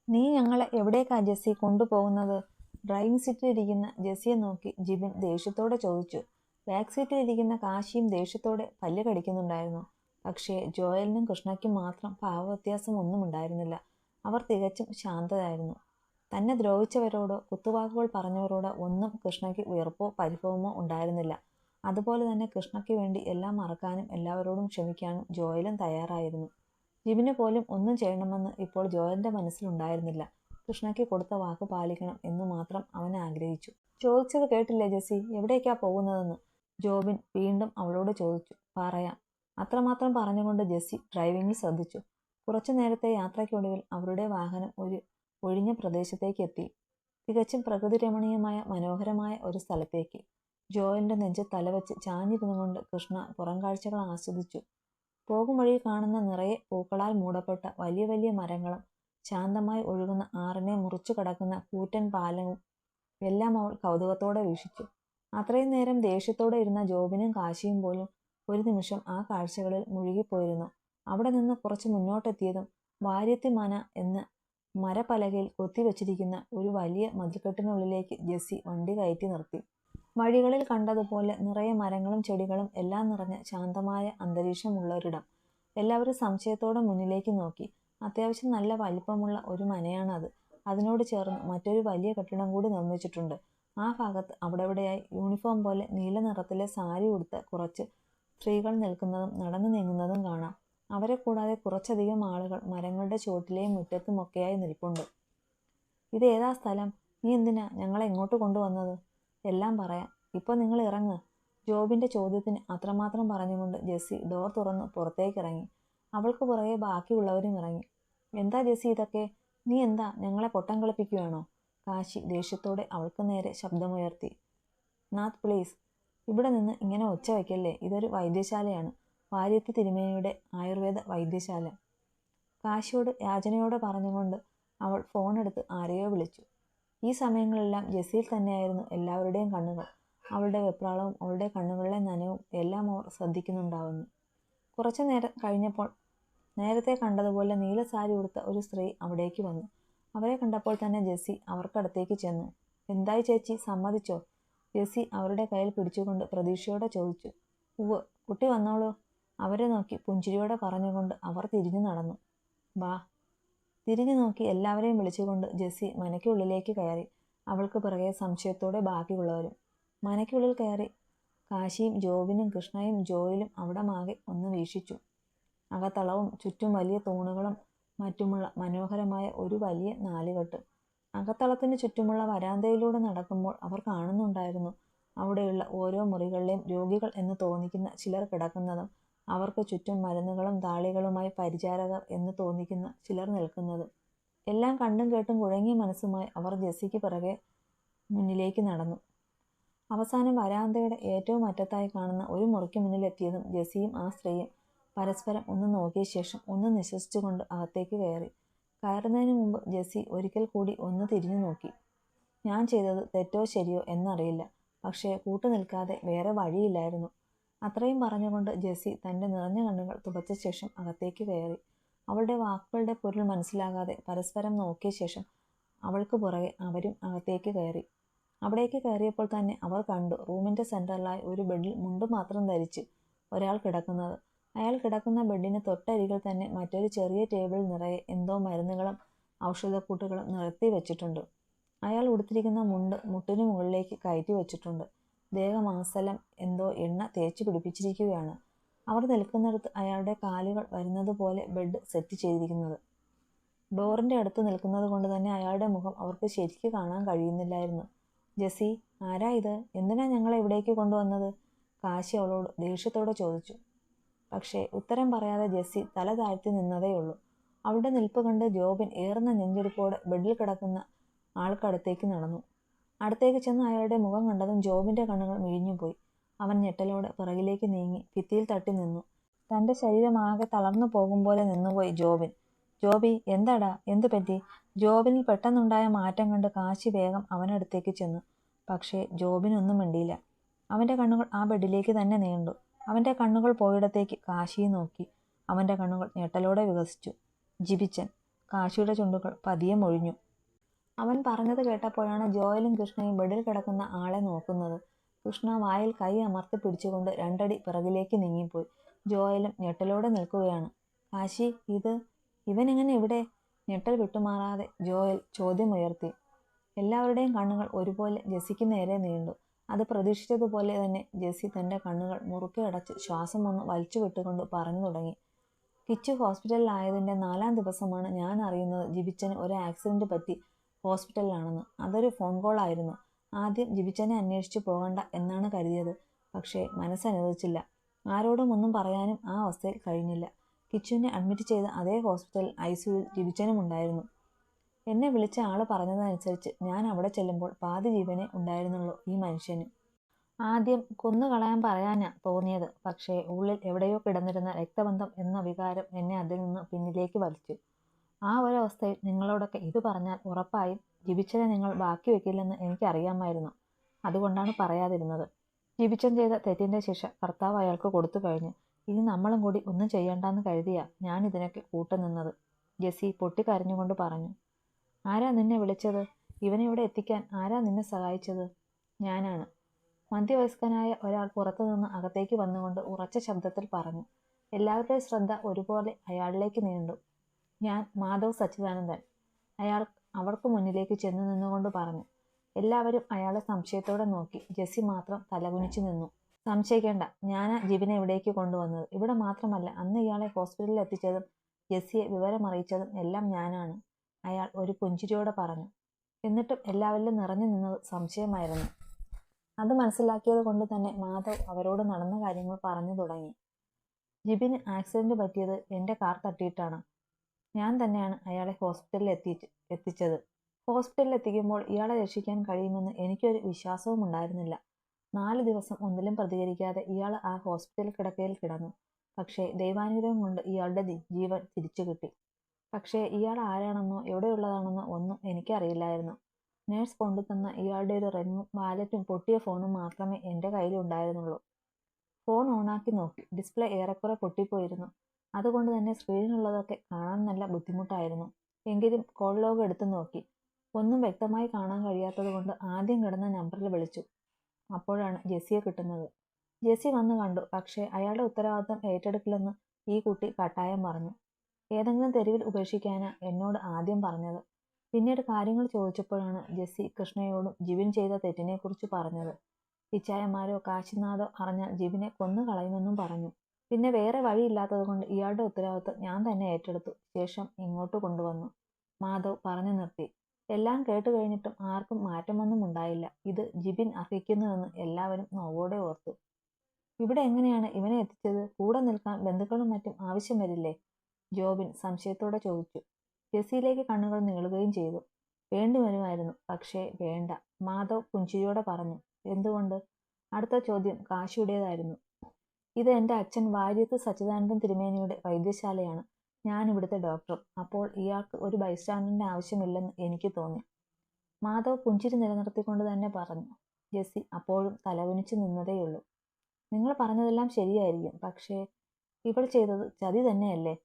നീ ഞങ്ങളെ എവിടേക്കാ ജെസ്സി കൊണ്ടുപോകുന്നത്? ഡ്രൈവിംഗ് സീറ്റിലിരിക്കുന്ന ജെസ്സിയെ നോക്കി ജിബിൻ ദേഷ്യത്തോടെ ചോദിച്ചു. ബാക്ക് സീറ്റിലിരിക്കുന്ന കാശിയും ദേഷ്യത്തോടെ പല്ല് കടിക്കുന്നുണ്ടായിരുന്നു. പക്ഷേ ജോയലിനും കൃഷ്ണയ്ക്കും മാത്രം ഭാവവ്യത്യാസം ഒന്നും ഉണ്ടായിരുന്നില്ല. അവർ തികച്ചും ശാന്തരായിരുന്നു. തന്നെ ദ്രോഹിച്ചവരോടോ കുത്തുവാക്കുകൾ പറഞ്ഞവരോടോ ഒന്നും കൃഷ്ണയ്ക്ക് വെറുപ്പോ പരിഭവമോ ഉണ്ടായിരുന്നില്ല. അതുപോലെ തന്നെ കൃഷ്ണയ്ക്ക് വേണ്ടി എല്ലാം മറക്കാനും എല്ലാവരോടും ക്ഷമിക്കാനും ജോയലും തയ്യാറായിരുന്നു. ജിബിന് പോലും ഒന്നും ചെയ്യണമെന്ന് ഇപ്പോൾ ജോയലിന്റെ മനസ്സിലുണ്ടായിരുന്നില്ല. കൃഷ്ണയ്ക്ക് കൊടുത്ത വാക്ക് പാലിക്കണം എന്ന് മാത്രം അവൻ ആഗ്രഹിച്ചു. ചോദിച്ചത് കേട്ടില്ലേ ജെസ്സി, എവിടേക്കാ പോകുന്നതെന്ന്? ജോബിൻ വീണ്ടും അവളോട് ചോദിച്ചു. പറയാം. അത്രമാത്രം പറഞ്ഞുകൊണ്ട് ജെസ്സി ഡ്രൈവിംഗിൽ ശ്രദ്ധിച്ചു. കുറച്ചു നേരത്തെ യാത്രയ്ക്കൊടുവിൽ അവരുടെ വാഹനം ഒരു ഒഴിഞ്ഞ പ്രദേശത്തേക്ക് എത്തി. തികച്ചും പ്രകൃതിരമണീയമായ മനോഹരമായ ഒരു സ്ഥലത്തേക്ക്. ജോയലിന്റെ നെഞ്ച് തലവെച്ച് ചാഞ്ഞിരുന്നുകൊണ്ട് കൃഷ്ണ പുറം കാഴ്ചകൾ ആസ്വദിച്ചു. പോകും വഴി കാണുന്ന നിറയെ പൂക്കളാൽ മൂടപ്പെട്ട വലിയ വലിയ മരങ്ങളും ശാന്തമായി ഒഴുകുന്ന ആറിനെ മുറിച്ചു കടക്കുന്ന കൂറ്റൻ പാലവും എല്ലാം അവൾ കൗതുകത്തോടെ വീക്ഷിച്ചു. അത്രയും നേരം ദേഷ്യത്തോടെ ഇരുന്ന ജോബിനും കാശിയും പോലും ഒരു നിമിഷം ആ കാഴ്ചകളിൽ മുഴുകിപ്പോയിരുന്നു. അവിടെ നിന്ന് കുറച്ച് മുന്നോട്ടെത്തിയതും വാര്യത്തി മന എന്ന മരപ്പലകയിൽ കൊത്തിവെച്ചിരിക്കുന്ന ഒരു വലിയ മതിൽക്കെട്ടിനുള്ളിലേക്ക് ജെസ്സി വണ്ടി കയറ്റി നിർത്തി. വഴികളിൽ കണ്ടതുപോലെ നിറയെ മരങ്ങളും ചെടികളും എല്ലാം നിറഞ്ഞ ശാന്തമായ അന്തരീക്ഷമുള്ളൊരിടം. എല്ലാവരും സംശയത്തോടെ മുന്നിലേക്ക് നോക്കി. അത്യാവശ്യം നല്ല വലിപ്പമുള്ള ഒരു മനയാണത്. അതിനോട് ചേർന്ന് മറ്റൊരു വലിയ കെട്ടിടം കൂടി നിർമ്മിച്ചിട്ടുണ്ട്. ആ ഭാഗത്ത് അവിടെവിടെയായി യൂണിഫോം പോലെ നീല നിറത്തിലെ സാരി ഉടുത്ത കുറച്ച് സ്ത്രീകൾ നിൽക്കുന്നതും നടന്നു നീങ്ങുന്നതും കാണാം. അവരെ കൂടാതെ കുറച്ചധികം ആളുകൾ മരങ്ങളുടെ ചുവട്ടിലെയും മുറ്റത്തുമൊക്കെയായി നിൽപ്പുണ്ട്. ഇതേതാ സ്ഥലം? നീ എന്തിനാ ഞങ്ങളെ ഇങ്ങോട്ട് കൊണ്ടുവന്നത്? എല്ലാം പറയാം. ഇപ്പോൾ നിങ്ങൾ ഇറങ്ങ്. ജോബിന്റെ ചോദ്യത്തിന് അത്രമാത്രം പറഞ്ഞുകൊണ്ട് ജെസ്സി ഡോർ തുറന്ന് പുറത്തേക്കിറങ്ങി. അവൾക്ക് പുറകെ ബാക്കിയുള്ളവരും ഇറങ്ങി. എന്താ ജെസ്സി ഇതൊക്കെ? നീ എന്താ ഞങ്ങളെ പൊട്ടം കളിപ്പിക്കുകയാണോ? കാശി ദേഷ്യത്തോടെ അവൾക്ക് നേരെ ശബ്ദമുയർത്തി. നാഥ് പ്ലീസ്, ഇവിടെ നിന്ന് ഇങ്ങനെ ഒച്ച വയ്ക്കല്ലേ. ഇതൊരു വൈദ്യശാലയാണ്. വാര്യത്തി തിരുമേനിയുടെ ആയുർവേദ വൈദ്യശാല. കാശിയോട് യാചനയോടെ പറഞ്ഞുകൊണ്ട് അവൾ ഫോണെടുത്ത് ആരെയോ വിളിച്ചു. ഈ സമയങ്ങളെല്ലാം ജെസ്സിയിൽ തന്നെയായിരുന്നു എല്ലാവരുടെയും കണ്ണുകൾ. അവളുടെ വെപ്രാളവും അവളുടെ കണ്ണുകളിലെ നനവും എല്ലാം അവർ ശ്രദ്ധിക്കുന്നുണ്ടാവുന്നു. കുറച്ചു നേരം കഴിഞ്ഞപ്പോൾ നേരത്തെ കണ്ടതുപോലെ നീല സാരി ഉടുത്ത ഒരു സ്ത്രീ അവിടേക്ക് വന്നു. അവരെ കണ്ടപ്പോൾ തന്നെ ജെസ്സി അവർക്കടുത്തേക്ക് ചെന്നു. എന്തായി ചേച്ചി, സമ്മതിച്ചോ? ജെസ്സി അവരുടെ കയ്യിൽ പിടിച്ചുകൊണ്ട് പ്രതീക്ഷയോടെ ചോദിച്ചു. ഉവ്വ്, കുട്ടി വന്നോളൂ. അവരെ നോക്കി പുഞ്ചിരിയോടെ പറഞ്ഞുകൊണ്ട് അവർ തിരിഞ്ഞു നടന്നു. വാ. തിരിഞ്ഞു നോക്കി എല്ലാവരെയും വിളിച്ചുകൊണ്ട് ജെസ്സി മനയ്ക്കുള്ളിലേക്ക് കയറി. അവൾക്ക് പിറകെ സംശയത്തോടെ ബാക്കിയുള്ളവരും. മനയ്ക്കുള്ളിൽ കയറി കാശിയും ജോബിനും കൃഷ്ണയും ജോയിലും അവിടമാകെ ഒന്ന് വീക്ഷിച്ചു. അകത്തളവും ചുറ്റും വലിയ തൂണുകളും മറ്റുമുള്ള മനോഹരമായ ഒരു വലിയ നാലുകെട്ട്. അകത്തളത്തിന് ചുറ്റുമുള്ള വരാന്തയിലൂടെ നടക്കുമ്പോൾ അവർ കാണുന്നുണ്ടായിരുന്നു അവിടെയുള്ള ഓരോ മുറികളിലെയും രോഗികൾ എന്ന് തോന്നിക്കുന്ന ചിലർ കിടക്കുന്നതും അവർക്ക് ചുറ്റും മരുന്നുകളും താളികളുമായി പരിചാരകർ എന്ന് തോന്നിക്കുന്ന ചിലർ നിൽക്കുന്നതും. എല്ലാം കണ്ടും കേട്ടും കുഴങ്ങിയ മനസ്സുമായി അവർ ജെസ്സിക്ക് പിറകെ മുന്നിലേക്ക് നടന്നു. അവസാനം വരാന്തയുടെ ഏറ്റവും അറ്റത്തായി കാണുന്ന ഒരു മുറിക്ക് മുന്നിലെത്തിയതും ജെസ്സിയും ആ സ്ത്രീയും പരസ്പരം ഒന്ന് നോക്കിയ ശേഷം ഒന്ന് നിശ്വസിച്ചുകൊണ്ട് അകത്തേക്ക് കയറി. കയറുന്നതിന് മുമ്പ് ജെസ്സി ഒരിക്കൽ കൂടി ഒന്ന് തിരിഞ്ഞു നോക്കി. ഞാൻ ചെയ്തത് തെറ്റോ ശരിയോ എന്നറിയില്ല, പക്ഷേ കൂട്ടു നിൽക്കാതെ വേറെ വഴിയില്ലായിരുന്നു. അത്രയും പറഞ്ഞുകൊണ്ട് ജെസ്സി തൻ്റെ നിറഞ്ഞ കണ്ണുകൾ തുടച്ച ശേഷം അകത്തേക്ക് കയറി. അവളുടെ വാക്കുകളുടെ പൊരുൾ മനസ്സിലാകാതെ പരസ്പരം നോക്കിയ ശേഷം അവൾക്ക് പുറകെ അവരും അകത്തേക്ക് കയറി. അവിടേക്ക് കയറിയപ്പോൾ തന്നെ അവർ കണ്ടു റൂമിൻ്റെ സെൻറ്ററിലായി ഒരു ബെഡിൽ മുണ്ട് മാത്രം ധരിച്ച് ഒരാൾ കിടക്കുന്നത്. അയാൾ കിടക്കുന്ന ബെഡിന് തൊട്ടരികിൽ തന്നെ മറ്റൊരു ചെറിയ ടേബിൾ നിറയെ എന്തോ മരുന്നുകളും ഔഷധക്കൂട്ടുകളും നിരത്തി വെച്ചിട്ടുണ്ട്. അയാൾ ഉടുത്തിരിക്കുന്ന മുണ്ട് മുട്ടിനു മുകളിലേക്ക് കയറ്റി വെച്ചിട്ടുണ്ട്. ദേഹമാസലം എന്തോ എണ്ണ തേച്ച് പിടിപ്പിച്ചിരിക്കുകയാണ്. അവർ നിൽക്കുന്നിടത്ത് അയാളുടെ കാലുകൾ വരുന്നത് പോലെ ബെഡ് സെറ്റ് ചെയ്തിരിക്കുന്നത്. ഡോറിൻ്റെ അടുത്ത് നിൽക്കുന്നത് കൊണ്ട് തന്നെ അയാളുടെ മുഖം അവർക്ക് ശരിക്ക് കാണാൻ കഴിയുന്നില്ലായിരുന്നു. ജെസ്സി, ആരാ ഇത്? എന്തിനാ ഞങ്ങളെ ഇവിടേക്ക് കൊണ്ടുവന്നത്? കാശി അവളോട് ദേഷ്യത്തോടെ ചോദിച്ചു. പക്ഷേ ഉത്തരം പറയാതെ ജെസ്സി തല താഴ്ത്തി നിന്നതേയുള്ളൂ. അവളുടെ നിൽപ്പ് കണ്ട് ജോബിൻ ഏറുന്ന നെഞ്ചെടുപ്പോടെ ബെഡിൽ കിടക്കുന്ന ആൾക്കടുത്തേക്ക് നടന്നു. അടുത്തേക്ക് ചെന്ന് അയാളുടെ മുഖം കണ്ടതും ജോബിൻ്റെ കണ്ണുകൾ മിഴിഞ്ഞുപോയി. അവൻ ഞെട്ടലോടെ പിറകിലേക്ക് നീങ്ങി ഭിത്തിയിൽ തട്ടി നിന്നു. തൻ്റെ ശരീരമാകെ തളർന്നു പോകും പോലെ നിന്നുപോയി ജോബിൻ. ജോബി, എന്താടാ, എന്തു പറ്റി? ജോബിനിൽ പെട്ടെന്നുണ്ടായ മാറ്റം കണ്ട് കാശി വേഗം അവനടുത്തേക്ക് ചെന്നു. പക്ഷേ ജോബിനൊന്നും മിണ്ടിയില്ല. അവൻ്റെ കണ്ണുകൾ ആ ബെഡിലേക്ക് തന്നെ നീണ്ടു. അവൻ്റെ കണ്ണുകൾ പോയിടത്തേക്ക് കാശിയെ നോക്കി. അവൻ്റെ കണ്ണുകൾ ഞെട്ടലോടെ വികസിച്ചു. ജിബിച്ചൻ. കാശിയുടെ ചുണ്ടുകൾ പതിയെ മൊഴിഞ്ഞു. അവൻ പറഞ്ഞത് കേട്ടപ്പോഴാണ് ജോയലും കൃഷ്ണയും ബെഡിൽ കിടക്കുന്ന ആളെ നോക്കുന്നത്. കൃഷ്ണ വായിൽ കൈ അമർത്തി പിടിച്ചുകൊണ്ട് രണ്ടടി പിറകിലേക്ക് നീങ്ങിപ്പോയി. ജോയലും ഞെട്ടലോടെ നിൽക്കുകയാണ്. കാശി, ഇവനെങ്ങനെ ഇവിടെ? ഞെട്ടൽ വിട്ടുമാറാതെ ജോയൽ ചോദ്യമുയർത്തി. എല്ലാവരുടെയും കണ്ണുകൾ ഒരുപോലെ ജെസ്സിക്ക് നേരെ നീണ്ടു. അത് പ്രതീക്ഷിച്ചതുപോലെ തന്നെ ജെസ്സി തന്റെ കണ്ണുകൾ മുറുക്കെ അടച്ച് ശ്വാസം ഒന്ന് വലിച്ചു വിട്ടുകൊണ്ട് പറഞ്ഞു തുടങ്ങി. കിച്ചു ഹോസ്പിറ്റലിലായതിന്റെ 4-ാം ദിവസമാണ് ഞാൻ അറിയുന്നത് ജിബിച്ചന് ഒരു ആക്സിഡന്റ് പറ്റി ഹോസ്പിറ്റലിലാണെന്ന്. അതൊരു ഫോൺ കോൾ ആയിരുന്നു. ആദ്യം ജിബിച്ചനെ അന്വേഷിച്ചു പോകണ്ട എന്നാണ് കരുതിയത്. പക്ഷേ മനസ്സനുവദിച്ചില്ല. ആരോടും ഒന്നും പറയാനും ആ അവസ്ഥയിൽ കഴിഞ്ഞില്ല. കിച്ചുവിനെ അഡ്മിറ്റ് ചെയ്ത അതേ ഹോസ്പിറ്റലിൽ ICUവിൽ ജിബിച്ചനും ഉണ്ടായിരുന്നു. എന്നെ വിളിച്ച ആള് പറഞ്ഞതനുസരിച്ച് ഞാൻ അവിടെ ചെല്ലുമ്പോൾ പാതി ജീവനെ ഉണ്ടായിരുന്നുള്ളൂ ഈ മനുഷ്യന്. ആദ്യം കൊന്നുകളയാൻ പറയാനാ തോന്നിയത്. പക്ഷേ ഉള്ളിൽ എവിടെയോ കിടന്നിരുന്ന രക്തബന്ധം എന്ന വികാരം എന്നെ അതിൽ നിന്ന് പിന്നിലേക്ക് വലിച്ചു. ആ ഒരവസ്ഥയിൽ നിങ്ങളോടൊക്കെ ഇത് പറഞ്ഞാൽ ഉറപ്പായും ജിബിച്ചനെ നിങ്ങൾ ബാക്കി വെക്കില്ലെന്ന് എനിക്കറിയാമായിരുന്നു. അതുകൊണ്ടാണ് പറയാതിരുന്നത്. ജിബിച്ചൻ ചെയ്ത തെറ്റിന്റെ ശിക്ഷ കർത്താവ് അയാൾക്ക് കൊടുത്തു കഴിഞ്ഞു. ഇനി നമ്മളും കൂടി ഒന്നും ചെയ്യണ്ടെന്ന് കരുതിയാ ഞാൻ ഇതിനൊക്കെ കൂട്ടുനിന്നത്. ജെസ്സി പൊട്ടിക്കരഞ്ഞുകൊണ്ട് പറഞ്ഞു. ആരാ നിന്നെ വിളിച്ചത്? ഇവനെ ഇവിടെ എത്തിക്കാൻ ആരാ നിന്നെ സഹായിച്ചത്? ഞാനാണ്. മധ്യവയസ്കനായ ഒരാൾ പുറത്തുനിന്ന് അകത്തേക്ക് വന്നുകൊണ്ട് ഉറച്ച ശബ്ദത്തിൽ പറഞ്ഞു. എല്ലാവരുടെയും ശ്രദ്ധ ഒരുപോലെ അയാളിലേക്ക് നീണ്ടു. ഞാൻ മാധവ് സച്ചിദാനന്ദൻ. അയാൾ അവർക്ക് മുന്നിലേക്ക് ചെന്നു നിന്നുകൊണ്ട് പറഞ്ഞു. എല്ലാവരും അയാളെ സംശയത്തോടെ നോക്കി. ജെസ്സി മാത്രം തലകുനിച്ചു നിന്നു. സംശയിക്കേണ്ട, ഞാനാ ജിബിനെ ഇവിടേക്ക് കൊണ്ടുവന്നത്. ഇവിടെ മാത്രമല്ല, അന്ന് ഇയാളെ ഹോസ്പിറ്റലിൽ എത്തിച്ചതും ജെസ്സിയെ വിവരമറിയിച്ചതും എല്ലാം ഞാനാണ്. അയാൾ ഒരു പുഞ്ചിരിയോടെ പറഞ്ഞു. എന്നിട്ടും എല്ലാവരിലും നിറഞ്ഞു നിന്നത് സംശയമായിരുന്നു. അത് മനസ്സിലാക്കിയത് കൊണ്ട് തന്നെ മാധവ് അവരോട് നടന്ന കാര്യങ്ങൾ പറഞ്ഞു തുടങ്ങി. ജിബിന് ആക്സിഡന്റ് പറ്റിയത് എൻ്റെ കാർ തട്ടിയിട്ടാണ്. ഞാൻ തന്നെയാണ് അയാളെ ഹോസ്പിറ്റലിൽ എത്തിച്ചത്. ഹോസ്പിറ്റലിൽ എത്തിക്കുമ്പോൾ ഇയാളെ രക്ഷിക്കാൻ കഴിയുമെന്ന് എനിക്കൊരു വിശ്വാസവും ഉണ്ടായിരുന്നില്ല. 4 ദിവസം ഒന്നിലും പ്രതികരിക്കാതെ ഇയാൾ ആ ഹോസ്പിറ്റൽ കിടക്കയിൽ കിടന്നു. പക്ഷേ ദൈവാനുഗ്രഹം കൊണ്ട് ഇയാളുടെ ജീവൻ തിരിച്ചു കിട്ടി. പക്ഷേ ഇയാൾ ആരാണെന്നോ എവിടെയുള്ളതാണെന്നോ ഒന്നും എനിക്കറിയില്ലായിരുന്നു. നേഴ്സ് കൊണ്ടുതന്ന ഇയാളുടെ ഒരു റിങ്ങും വാലറ്റും പൊട്ടിയ ഫോണും മാത്രമേ എൻ്റെ കയ്യിലുണ്ടായിരുന്നുള്ളൂ. ഫോൺ ഓണാക്കി നോക്കി. ഡിസ്പ്ലേ ഏറെക്കുറെ പൊട്ടിപ്പോയിരുന്നു. അതുകൊണ്ട് തന്നെ സ്ക്രീനിലുള്ളതൊക്കെ കാണാൻ നല്ല ബുദ്ധിമുട്ടായിരുന്നു. എങ്കിലും കോൾ ലോഗ് എടുത്തു നോക്കി. ഒന്നും വ്യക്തമായി കാണാൻ കഴിയാത്തത് കൊണ്ട് ആദ്യം കിടന്ന നമ്പറിൽ വിളിച്ചു. അപ്പോഴാണ് ജെസ്സിയെ കിട്ടുന്നത്. ജെസ്സി വന്ന് കണ്ടു. പക്ഷേ അയാളുടെ ഉത്തരവാദിത്തം ഏറ്റെടുക്കില്ലെന്ന് ഈ കുട്ടി കട്ടായം പറഞ്ഞു. ഏതെങ്കിലും തെരുവിൽ ഉപേക്ഷിക്കാനാ എന്നോട് ആദ്യം പറഞ്ഞത്. പിന്നീട് കാര്യങ്ങൾ ചോദിച്ചപ്പോഴാണ് ജെസ്സി കൃഷ്ണയോടും ജിബിൻ ചെയ്ത തെറ്റിനെക്കുറിച്ച് പറഞ്ഞത്. പിച്ചായന്മാരോ കാശിനാഥോ അറിഞ്ഞാൽ ജിബിനെ കൊന്നു കളയുമെന്നും പറഞ്ഞു. പിന്നെ വേറെ വഴിയില്ലാത്തത് കൊണ്ട് ഇയാളുടെ ഉത്തരവാദിത്തം ഞാൻ തന്നെ ഏറ്റെടുത്തു. ശേഷം ഇങ്ങോട്ട് കൊണ്ടുവന്നു. മാധവ് പറഞ്ഞു നിർത്തി. എല്ലാം കേട്ടു കഴിഞ്ഞിട്ടും ആർക്കും മാറ്റമൊന്നും ഉണ്ടായില്ല. ഇത് ജിബിൻ അർഹിക്കുന്നുവെന്ന് എല്ലാവരും നോവോടെ ഓർത്തു. ഇവിടെ എങ്ങനെയാണ് ഇവനെ എത്തിച്ചത്? കൂടെ നിൽക്കാൻ ബന്ധുക്കളും മറ്റും ആവശ്യം വരില്ലേ? ജോബിൻ സംശയത്തോടെ ചോദിച്ചു. ജെസ്സിയിലേക്ക് കണ്ണുകൾ നീളുകയും ചെയ്തു. വേണ്ടി വരുമായിരുന്നു. പക്ഷേ വേണ്ട. മാധവ് പുഞ്ചിരിയോടെ പറഞ്ഞു. എന്തുകൊണ്ട്? അടുത്ത ചോദ്യം കാശിയുടേതായിരുന്നു. ഇത് എൻ്റെ അച്ഛൻ വാര്യത്ത് സച്ചിദാനന്ദൻ തിരുമേനിയുടെ വൈദ്യശാലയാണ്. ഞാൻ ഇവിടുത്തെ ഡോക്ടർ. അപ്പോൾ ഇയാൾക്ക് ഒരു ബൈസ്റ്റാൻഡറിന്റെ ആവശ്യമില്ലെന്ന് എനിക്ക് തോന്നി. മാധവ് പുഞ്ചിരി നിലനിർത്തിക്കൊണ്ട് തന്നെ പറഞ്ഞു. ജെസ്സി അപ്പോഴും തലകുനിച്ച് നിന്നതേയുള്ളൂ. നിങ്ങൾ പറഞ്ഞതെല്ലാം ശരിയായിരിക്കും. പക്ഷേ ഇവൾ ചെയ്തത് ചതി തന്നെയല്ലേ?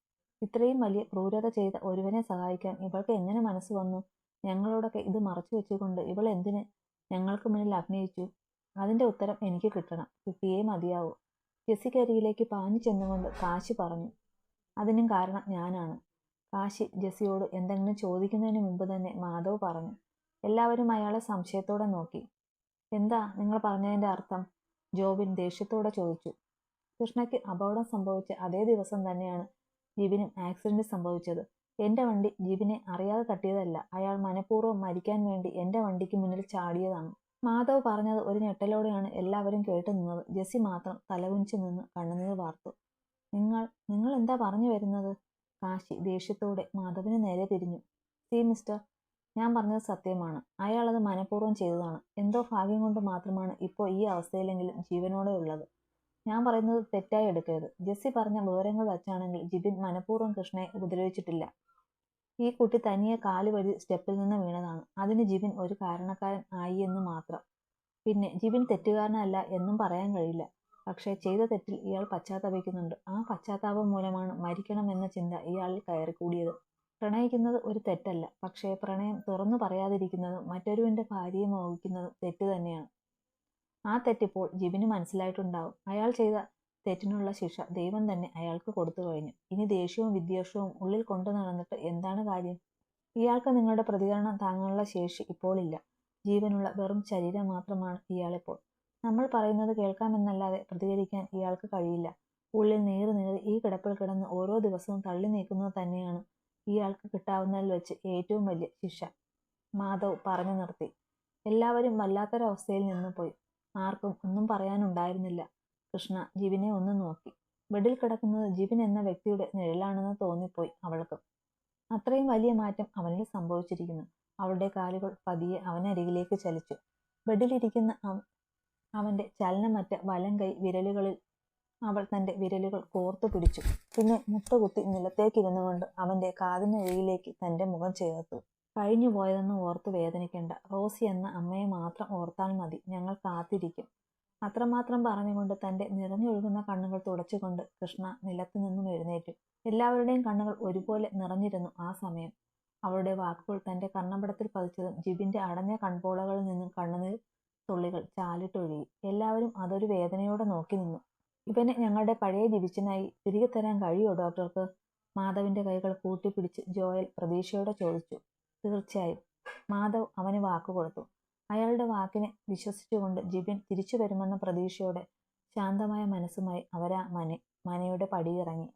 ഇത്രയും വലിയ ക്രൂരത ചെയ്ത ഒരുവനെ സഹായിക്കാൻ ഇവൾക്ക് എങ്ങനെ മനസ്സ് വന്നു? ഞങ്ങളോടൊക്കെ ഇത് മറച്ചു വെച്ചുകൊണ്ട് ഇവൾ എന്തിന് ഞങ്ങൾക്ക് മുന്നിൽ അഭിനയിച്ചു? അതിന്റെ ഉത്തരം എനിക്ക് കിട്ടണം. കിട്ടിയേ മതിയാവൂ. ജെസ്സിക്കരികിലേക്ക് പാഞ്ഞു ചെന്നുകൊണ്ട് കാശി പറഞ്ഞു. അതിനും കാരണം ഞാനാണ്. കാശി ജെസ്സിയോട് എന്തെങ്കിലും ചോദിക്കുന്നതിന് മുമ്പ് തന്നെ മാധവ് പറഞ്ഞു. എല്ലാവരും അയാളെ സംശയത്തോടെ നോക്കി. എന്താ നിങ്ങൾ പറഞ്ഞതിന്റെ അർത്ഥം? ജോബിൻ ദേഷ്യത്തോടെ ചോദിച്ചു. കൃഷ്ണയ്ക്ക് അപകടം സംഭവിച്ച അതേ ദിവസം തന്നെയാണ് ജിബിനും ആക്സിഡന്റ് സംഭവിച്ചത്. എന്റെ വണ്ടി ജിബിനെ അറിയാതെ തട്ടിയതല്ല. അയാൾ മനഃപൂർവ്വം മരിക്കാൻ വേണ്ടി എന്റെ വണ്ടിക്ക് മുന്നിൽ ചാടിയതാണ്. മാധവ് പറഞ്ഞത് ഒരു ഞെട്ടലോടെയാണ് എല്ലാവരും കേട്ടു നിന്നത്. ജെസ്സി മാത്രം തലകുനിച്ചു നിന്ന് കണ്ണുനീർ വാർത്തു. നിങ്ങൾ എന്താ പറഞ്ഞു വരുന്നത്? കാശി ദേഷ്യത്തോടെ മാധവിന് നേരെ തിരിഞ്ഞു. സി മിസ്റ്റർ, ഞാൻ പറഞ്ഞത് സത്യമാണ്. അയാളത് മനഃപൂർവ്വം ചെയ്തതാണ്. എന്തോ ഭാഗ്യം കൊണ്ട് മാത്രമാണ് ഇപ്പോൾ ഈ അവസ്ഥയിലെങ്കിലും ജീവനോടെ ഉള്ളത്. ഞാൻ പറയുന്നത് തെറ്റായി എടുക്കരുത്. ജെസ്സി പറഞ്ഞ വിവരങ്ങൾ വച്ചാണെങ്കിൽ ജിബിൻ മനഃപൂർവ്വം കൃഷ്ണയെ ഉപദ്രവിച്ചിട്ടില്ല. ഈ കുട്ടി തനിയെ കാല് വഴി സ്റ്റെപ്പിൽ നിന്ന് വീണതാണ്. അതിന് ജിബിൻ ഒരു കാരണക്കാരൻ ആയി എന്ന് മാത്രം. പിന്നെ ജിബിൻ തെറ്റുകാരനല്ല എന്നും പറയാൻ കഴിയില്ല. പക്ഷേ ചെയ്ത തെറ്റിൽ ഇയാൾ പശ്ചാത്തപിക്കുന്നുണ്ട്. ആ പശ്ചാത്താപം മൂലമാണ് മരിക്കണം എന്ന ചിന്ത ഇയാളിൽ കയറിക്കൂടിയത്. പ്രണയിക്കുന്നത് ഒരു തെറ്റല്ല, പക്ഷേ പ്രണയം തുറന്നു പറയാതിരിക്കുന്നതും മറ്റൊരുവന്റെ ഭാര്യയെ മോഹിക്കുന്നതും തെറ്റ് തന്നെയാണ്. ആ തെറ്റിപ്പോൾ ജിബിന് മനസ്സിലായിട്ടുണ്ടാവും. അയാൾ ചെയ്ത തെറ്റിനുള്ള ശിക്ഷ ദൈവം തന്നെ അയാൾക്ക് കൊടുത്തു കഴിഞ്ഞു. ഇനി ദേഷ്യവും വിദ്വേഷവും ഉള്ളിൽ കൊണ്ടു നടന്നിട്ട് എന്താണ് കാര്യം? ഇയാൾക്ക് നിങ്ങളുടെ പ്രതികരണം താങ്ങാനുള്ള ശേഷി ഇപ്പോൾ ഇല്ല. ജീവനുള്ള വെറും ശരീരം മാത്രമാണ് ഇയാളിപ്പോൾ. നമ്മൾ പറയുന്നത് കേൾക്കാമെന്നല്ലാതെ പ്രതികരിക്കാൻ ഇയാൾക്ക് കഴിയില്ല. ഉള്ളിൽ നീറി നീറി ഈ കിടപ്പിൽ കിടന്ന് ഓരോ ദിവസവും തള്ളി നീക്കുന്നത് തന്നെയാണ് ഇയാൾക്ക് കിട്ടാവുന്നതിൽ വെച്ച് ഏറ്റവും വലിയ ശിക്ഷ. മാധവ് പറഞ്ഞു നിർത്തി. എല്ലാവരും വല്ലാത്തൊരവസ്ഥയിൽ നിന്നു പോയി. ആർക്കും ഒന്നും പറയാനുണ്ടായിരുന്നില്ല. കൃഷ്ണ ജിബിനെ ഒന്ന് നോക്കി. ബെഡിൽ കിടക്കുന്നത് ജിബിൻ എന്ന വ്യക്തിയുടെ നിഴലാണെന്ന് തോന്നിപ്പോയി അവൾക്ക്. അത്രയും വലിയ മാറ്റം അവനിൽ സംഭവിച്ചിരിക്കുന്നു. അവളുടെ കാലുകൾ പതിയെ അവനരികിലേക്ക് ചലിച്ചു. ബെഡിലിരിക്കുന്ന അവന്റെ ചലനമറ്റ വലം കൈ വിരലുകളിൽ അവൾ തന്റെ വിരലുകൾ കോർത്തു പിടിച്ചു. പിന്നെ മുട്ടുകുത്തി നിലത്തേക്കിരുന്നു കൊണ്ട് അവന്റെ കാതിനരികിലേക്ക് തന്റെ മുഖം ചേർത്തു. കഴിഞ്ഞു പോയതെന്ന് ഓർത്ത് വേദനിക്കണ്ട. റോസി എന്ന അമ്മയെ മാത്രം ഓർത്താൽ മതി. ഞങ്ങൾ കാത്തിരിക്കും. അത്രമാത്രം പറഞ്ഞുകൊണ്ട് തന്റെ നിറഞ്ഞൊഴുകുന്ന കണ്ണുകൾ തുടച്ചുകൊണ്ട് കൃഷ്ണ നിലത്തു നിന്നും എഴുന്നേറ്റു. എല്ലാവരുടെയും കണ്ണുകൾ ഒരുപോലെ നിറഞ്ഞിരുന്നു ആ സമയം. അവളുടെ വാക്കുകൾ തന്റെ കർണപടത്തിൽ പതിച്ചതും ജിബിന്റെ അടഞ്ഞ കൺപോളകളിൽ നിന്നും കണ്ണുനീർ തുള്ളികൾ ചാലിട്ടൊഴുകി. എല്ലാവരും അതൊരു വേദനയോടെ നോക്കി നിന്നു. ഇവനെ ഞങ്ങളുടെ പഴയ ജിബിച്ചനായി തിരികെ തരാൻ കഴിയുമോ ഡോക്ടർക്ക്? മാധവിന്റെ കൈകൾ കൂട്ടിപ്പിടിച്ച് ജോയൽ പ്രതീക്ഷയോടെ ചോദിച്ചു. തീർച്ചയായും. മാധവ് അവന് വാക്കുകൊടുത്തു. അയാളുടെ വാക്കിനെ വിശ്വസിച്ചുകൊണ്ട് ജിബിൻ തിരിച്ചു വരുമെന്ന പ്രതീക്ഷയോടെ ശാന്തമായ മനസ്സുമായി അവരാ മനയുടെ പടിയിറങ്ങി.